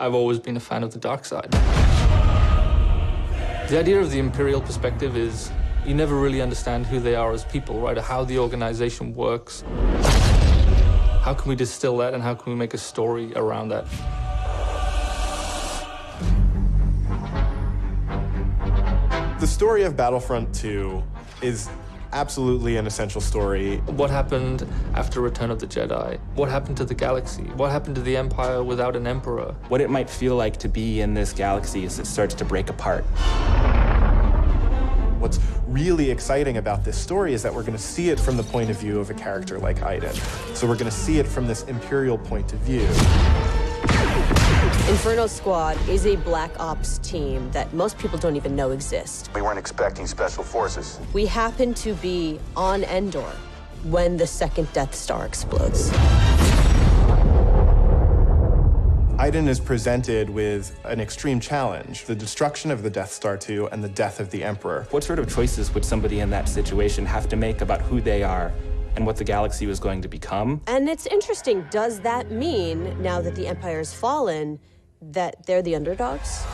I've always been a fan of the dark side. The idea of the Imperial perspective is you never really understand who they are as people, right? Or how the organization works. How can we distill that and how can we make a story around that? The story of Battlefront 2 is absolutely an essential story. What happened after Return of the Jedi? What happened to the galaxy? What happened to the Empire without an emperor? What it might feel like to be in this galaxy as it starts to break apart. What's really exciting about this story is that we're going to see it from the point of view of a character like Iden. So we're going to see it from this Imperial point of view. Inferno Squad is a Black Ops team that most people don't even know exists. We weren't expecting special forces. We happen to be on Endor when the second Death Star explodes. Iden is presented with an extreme challenge, the destruction of the Death Star 2 and the death of the Emperor. What sort of choices would somebody in that situation have to make about who they are and what the galaxy was going to become? And it's interesting, does that mean, now that the Empire's fallen, that they're the underdogs?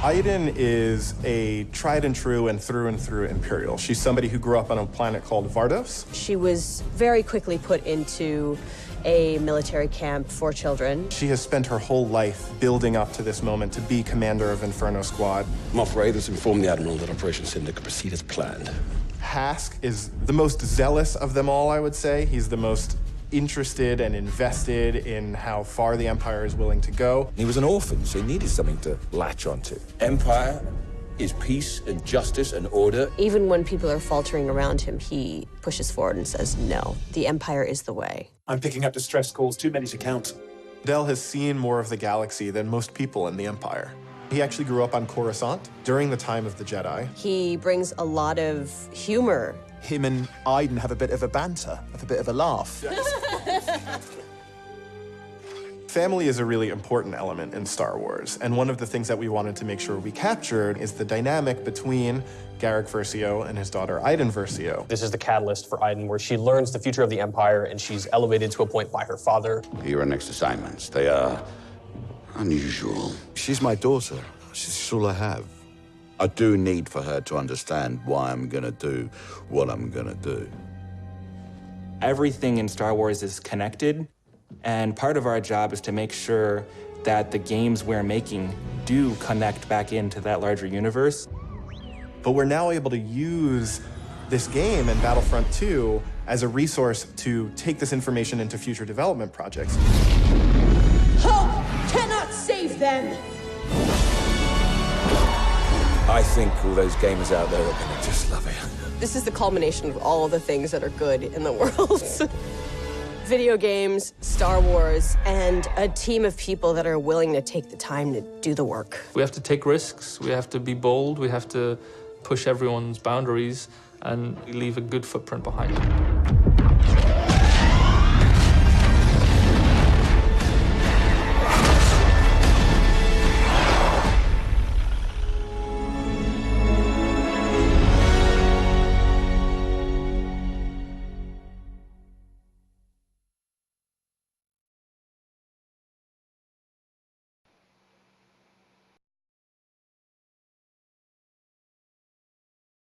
Iden is a tried and true and through Imperial. She's somebody who grew up on a planet called Vardos. She was very quickly put into a military camp for children. She has spent her whole life building up to this moment to be commander of Inferno Squad. Moff Raiders informed the Admiral that Operation Cinder could proceed as planned. Hask is the most zealous of them all, I would say. He's the most interested and invested in how far the Empire is willing to go. He was an orphan, so he needed something to latch onto. Empire is peace and justice and order. Even when people are faltering around him, he pushes forward and says, no, the Empire is the way. I'm picking up distress calls, too many to count. Del has seen more of the galaxy than most people in the Empire. He actually grew up on Coruscant during the time of the Jedi. He brings a lot of humor. Him and Iden have a bit of a banter, have a bit of a laugh. Family is a really important element in Star Wars, and one of the things that we wanted to make sure we captured is the dynamic between Garrick Versio and his daughter Iden Versio. This is the catalyst for Iden, where she learns the future of the Empire, and she's elevated to a point by her father. Here are next assignments. They are unusual. She's my daughter. She's all I have. I do need for her to understand why I'm gonna do what I'm gonna do. Everything in Star Wars is connected, and part of our job is to make sure that the games we're making do connect back into that larger universe. But we're now able to use this game and Battlefront 2 as a resource to take this information into future development projects. Hope cannot save them! I think all those gamers out there are gonna just love it. This is the culmination of all the things that are good in the world. Video games, Star Wars, and a team of people that are willing to take the time to do the work. We have to take risks, we have to be bold, we have to push everyone's boundaries and leave a good footprint behind.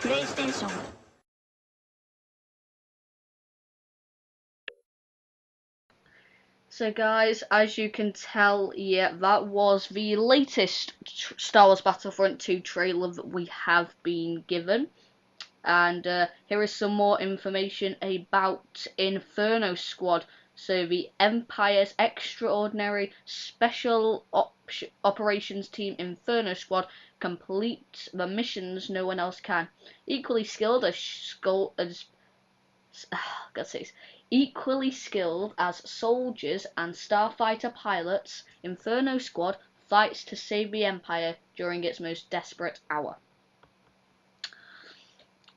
PlayStation. So guys, as you can tell, yeah, that was the latest Star Wars Battlefront 2 trailer that we have been given. And here is some more information about Inferno Squad. So the Empire's extraordinary special operations team Inferno Squad complete the missions no one else can. Equally skilled as soldiers and starfighter pilots, Inferno Squad fights to save the Empire during its most desperate hour.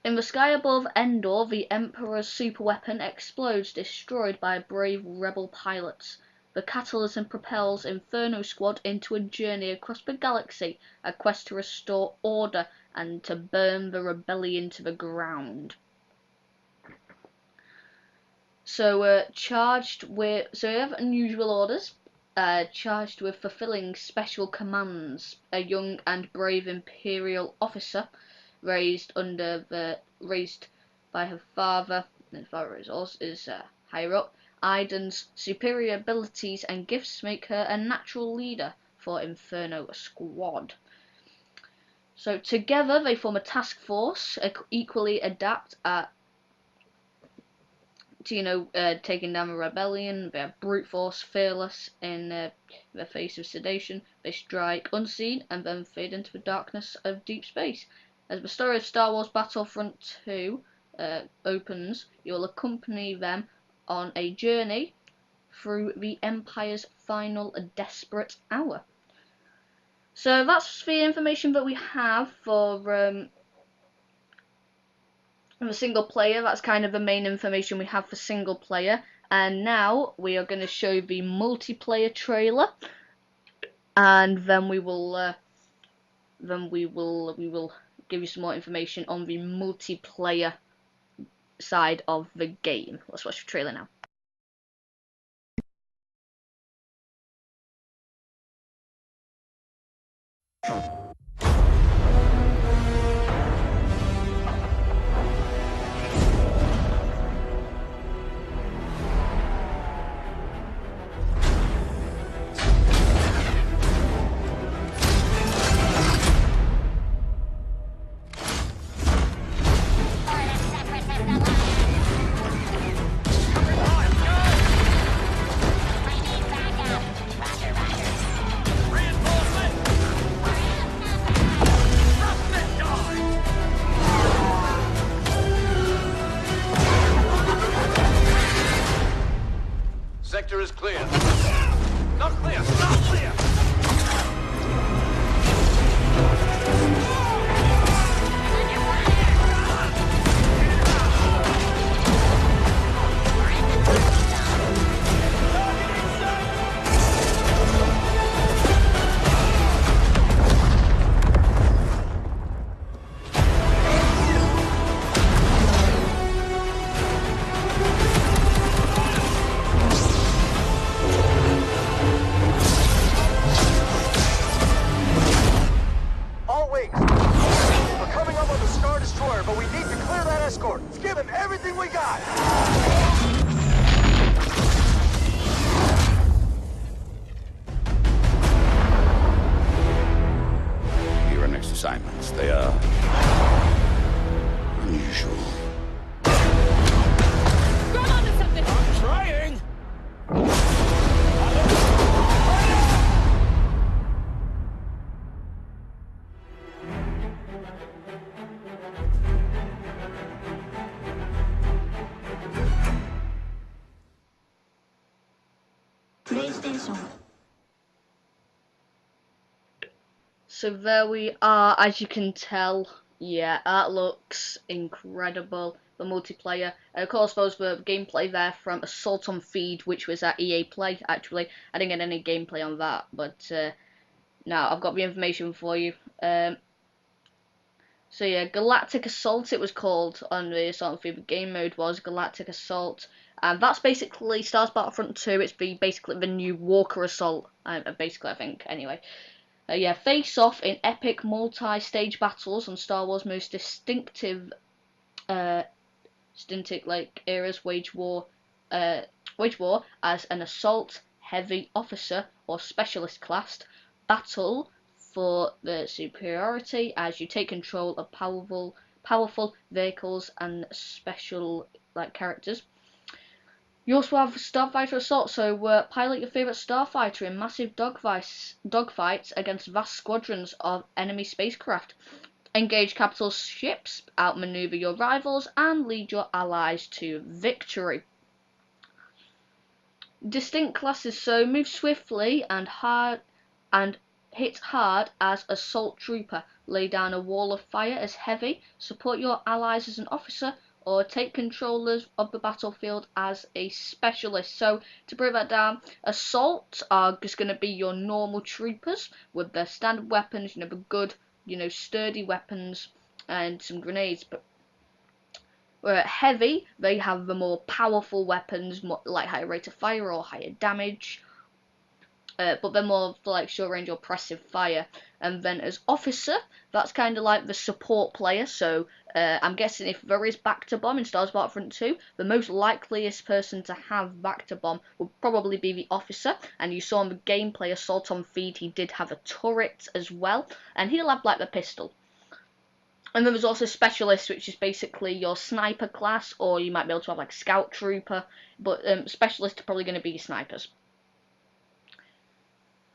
In the sky above Endor, the Emperor's superweapon explodes, destroyed by brave rebel pilots. The catalysm propels Inferno Squad into a journey across the galaxy, a quest to restore order and to burn the rebellion to the ground. So we have unusual orders. charged with fulfilling special commands. A young and brave Imperial officer raised by her father, and her father is higher up. Aiden's superior abilities and gifts make her a natural leader for Inferno Squad. So together they form a task force, equally adept at taking down a rebellion. They are brute force, fearless in the face of sedation. They strike unseen and then fade into the darkness of deep space. As the story of Star Wars Battlefront 2 opens, you'll accompany them on a journey through the Empire's final desperate hour. So that's the information that we have for the single player. That's kind of the main information we have for single player. And now we are going to show the multiplayer trailer, and then we will give you some more information on the multiplayer side of the game. Let's watch the trailer now. Sector is clear. Not clear! Not clear! Assignments. They are unusual. Grab onto something! I'm trying! PlayStation. So there we are, as you can tell. Yeah, that looks incredible. The multiplayer. And of course, those were gameplay there from Assault on Feed, which was at EA Play, actually. I didn't get any gameplay on that, but now I've got the information for you. So yeah, Galactic Assault it was called on the Assault on Feed. The game mode was Galactic Assault. And that's basically Star Wars Battlefront 2. It's basically the new Walker Assault, basically, I think, anyway. Yeah, face off in epic multi-stage battles on Star Wars' most distinctive eras. Wage war as an assault heavy officer or specialist class. Battle for the superiority as you take control of powerful vehicles and special characters. You also have Starfighter Assault, so pilot your favourite starfighter in massive dogfights against vast squadrons of enemy spacecraft. Engage capital ships, outmaneuver your rivals, and lead your allies to victory. Distinct classes, so move swiftly and hit hard as Assault Trooper. Lay down a wall of fire as Heavy. Support your allies as an officer, or take control of the battlefield as a specialist. So to break that down, Assault are just going to be your normal troopers with their standard weapons, the good, sturdy weapons and some grenades. But Heavy, they have the more powerful weapons, like higher rate of fire or higher damage. but they're more for like short range or passive fire. And then as officer, that's kind of like the support player. So I'm guessing if there is back to bomb in Star Wars Battlefront 2, the most likeliest person to have back to bomb would probably be the officer. And you saw in the gameplay Assault on Feed, he did have a turret as well, and he'll have like the pistol. And then there's also specialist, which is basically your sniper class, or you might be able to have like scout trooper, but specialists are probably going to be snipers.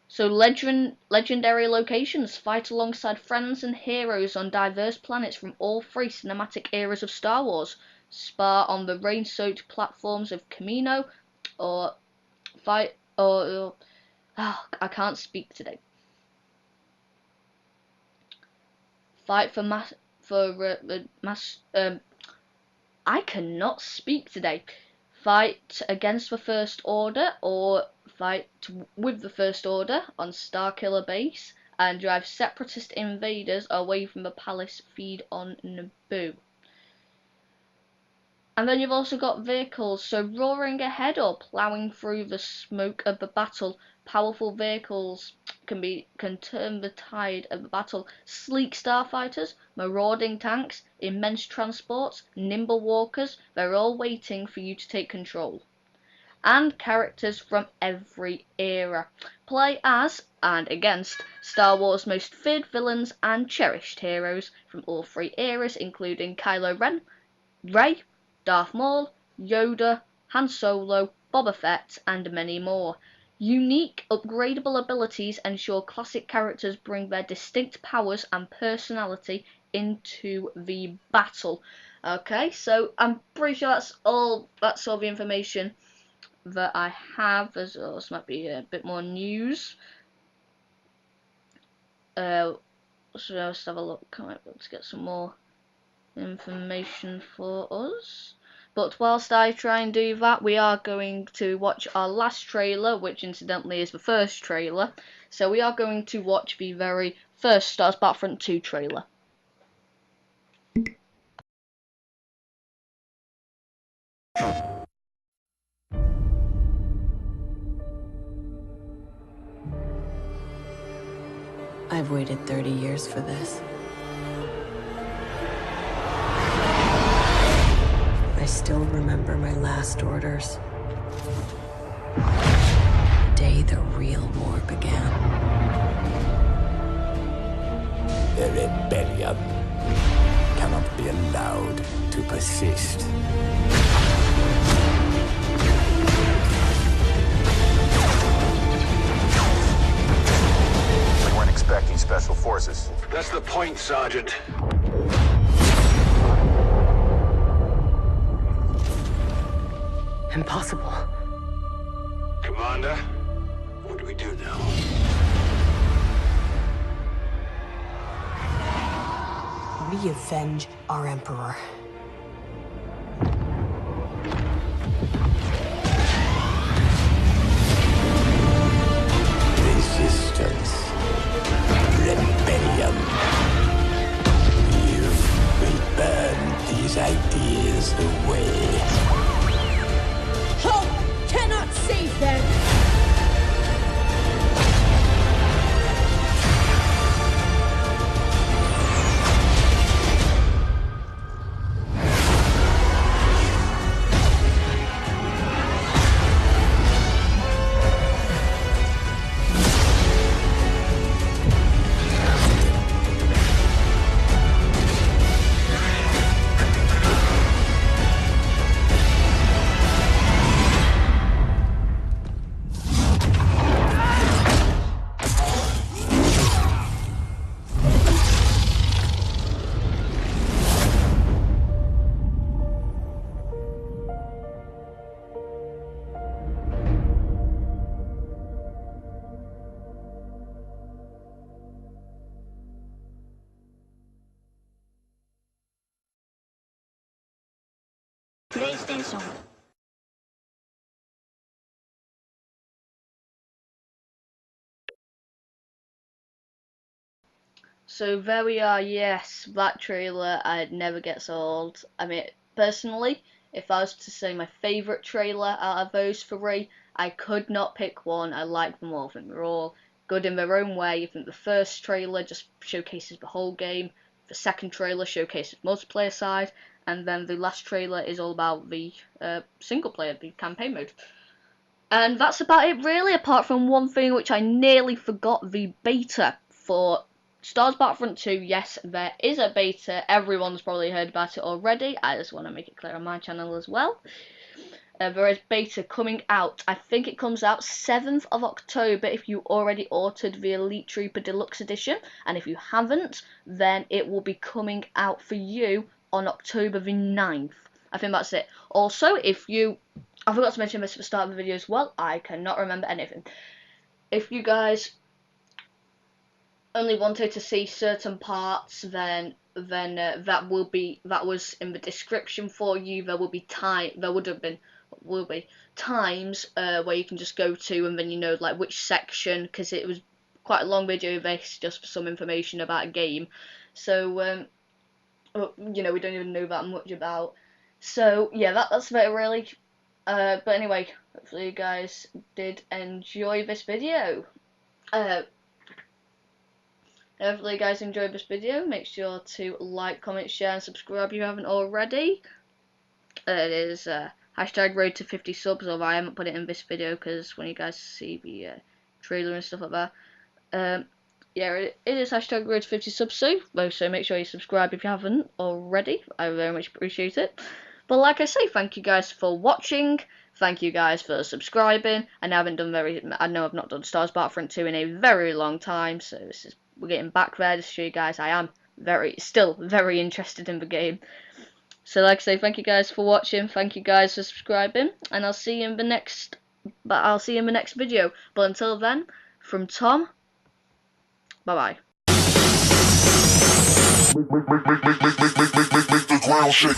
So legendary locations fight alongside friends and heroes on diverse planets from all three cinematic eras of Star Wars. Spar on the rain-soaked platforms of Camino, or fight or I can't speak today. Fight for I cannot speak today. Fight against the First Order or fight with the First Order on Starkiller Base and drive separatist invaders away from the palace feed on Naboo. And then you've also got vehicles, so roaring ahead or ploughing through the smoke of the battle. Powerful vehicles can turn the tide of the battle. Sleek starfighters, marauding tanks, immense transports, nimble walkers, they're all waiting for you to take control. And characters from every era. Play as and against Star Wars' most feared villains and cherished heroes from all three eras, including Kylo Ren, Rey, Darth Maul, Yoda, Han Solo, Boba Fett, and many more. Unique, upgradable abilities ensure classic characters bring their distinct powers and personality into the battle. Okay, so I'm pretty sure that's all the information that I have. This might be a bit more news. So let's have a look. Let's get some more information for us. But whilst I try and do that, we are going to watch our last trailer, which incidentally is the first trailer. So we are going to watch the very first Star Wars Battlefront 2 trailer. I've waited 30 years for this. I still remember my last orders. The day the real war began. The rebellion cannot be allowed to persist. We weren't expecting special forces. That's the point, Sergeant. Impossible. Commander, what do we do now? We avenge our Emperor. Resistance. Rebellion. You will burn these ideas away. Hope cannot save them! PlayStation. So there we are, yes, that trailer never gets old. I mean, personally, if I was to say my favourite trailer out of those three, I could not pick one. I like them all. I think they're all good in their own way. I think the first trailer just showcases the whole game. The second trailer showcases the multiplayer side. And then the last trailer is all about the single player, the campaign mode. And that's about it really, apart from one thing which I nearly forgot, the beta for Star Wars Battlefront 2. Yes, there is a beta. Everyone's probably heard about it already. I just want to make it clear on my channel as well. There is beta coming out. I think it comes out 7th of October if you already ordered the Elite Trooper Deluxe Edition. And if you haven't, then it will be coming out for you on October the 9th. I think that's it. Also, I forgot to mention this at the start of the video as well. I cannot remember anything. If you guys only wanted to see certain parts, then that was in the description for you. There will be times where you can just go to, and then you know like which section, because it was quite a long video this just for some information about a game. So you know, we don't even know that much about. So yeah, that's about it really. But anyway, hopefully you guys did enjoy this video. Hopefully you guys enjoyed this video. Make sure to like, comment, share, and subscribe if you haven't already. It is hashtag road to 50 subs, although I haven't put it in this video because when you guys see the trailer and stuff like that, yeah, it is hashtag road to 50 subs soon. So make sure you subscribe if you haven't already. I very much appreciate it. But like I say, thank you guys for watching. Thank you guys for subscribing. I know I've not done Star Wars Battlefront 2 in a very long time, so we're getting back there to show you guys I am still very interested in the game. So like I say, thank you guys for watching. Thank you guys for subscribing, and I'll see you in the next. Video. But until then, from Tom. Bye bye. Make the ground shake.